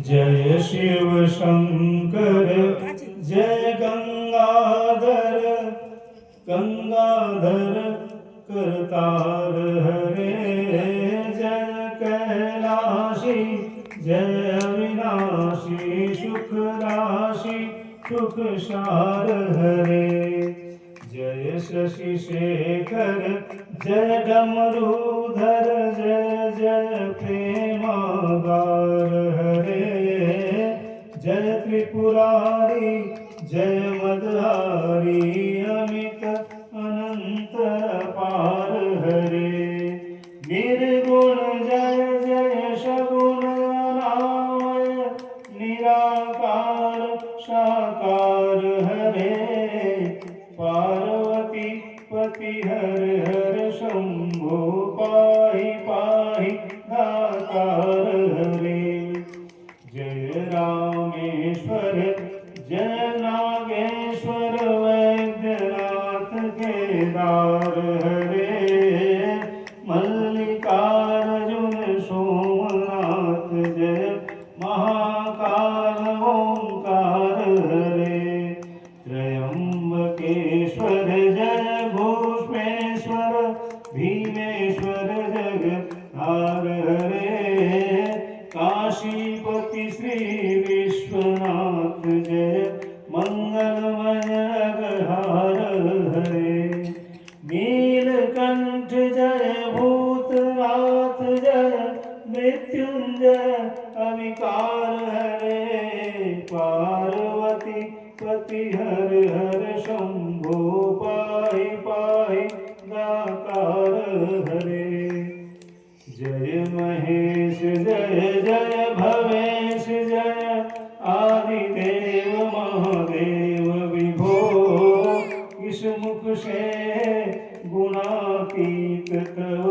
जय शिव शंकर जय गंगाधर गंगाधर करतार हरे जय कैलाशी जय अविनाशी सुख राशि सुख सार हरे जय शशि शेखर जय डमरूधर जय जय प्रेमागार हरे जय त्रिपुरारी जय मदहारी अमित अनंत पार हरे निर्गुण जय जय सगुण नामय निराकार साकार हरे पार्वती पति हर हर शंभो पाहि पाहि दातार हरे जय रामेश्वर जय नागेश्वर वैद्यनाथ केदार हरे मल्लिकार्जुन सोमनाथ जय महाकाल ओंकार हरे त्रयंबकेश्वर जय भूष्मेश्वर भीमेश्वर जगद्धार हरे काशीपति श्री विश्वनाथ जय मंगलमय अगहार हरे नीलकंठ जय भूतनाथ जय मृत्युंजय अविकार हरे पार्वती पति हर हर शंभो पाहि पाहि दातार हरे जय महेश जय जय भवेश जय आदिदेव महादेव विभो इस मुख से गुणातीत तव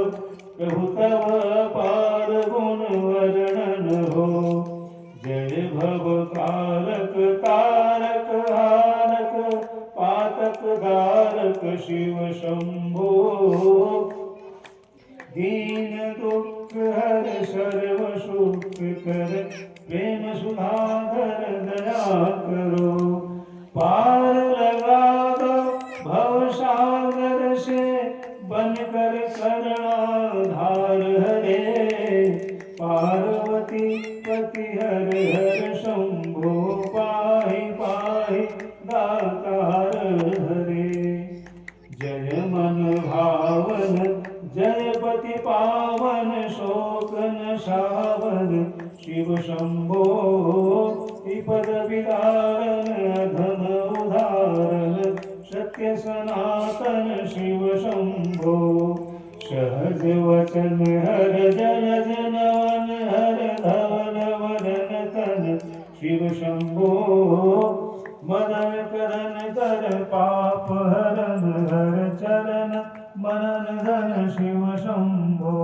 प्रभु तव पार गुण वर्णन हो जय भव कारक तारक हारक पातक धारक शिव शंभो दीन दुख हर सर्व सुख कर प्रेम सुधाकर दया करो पार लगा दो भव सागर से बनकर कर्णाधार हरे पार्वती पति हर हर शंभो पाहि पाहि दातार हरे जय मन भावन जय पति पावन शोक न शिव शंभो विपद विदारण धन उदाहरण सत्य सनातन शिव शंभो सहज वचन हर जन जनवन हर धवन वदन तन शिव शंभो मदन करन कर पाप हरन हर चरण मनन धन शिव शंभो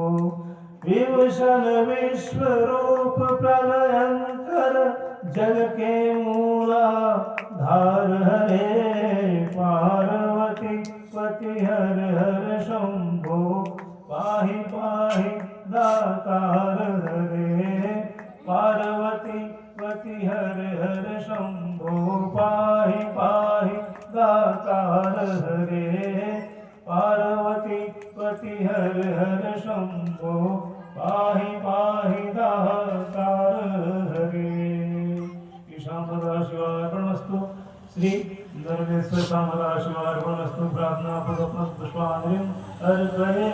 विभूषण विश्वरूप प्रलयंकर जग के मूला धार हरे पार्वती पति हर हर शंभो पाहि पाहि दातार हरे पार्वती पति हर हर शंभो पाहि पाहि दातार हरे पार्वती पति हर हर शंभो पाहि पाहि दातार हरे ईशान शिवार्पणमस्तु श्री सर्वेश्वर शामदा शिवार्पणमस्तु प्रार्थना पूर्वक पुष्पांजलि अर्पये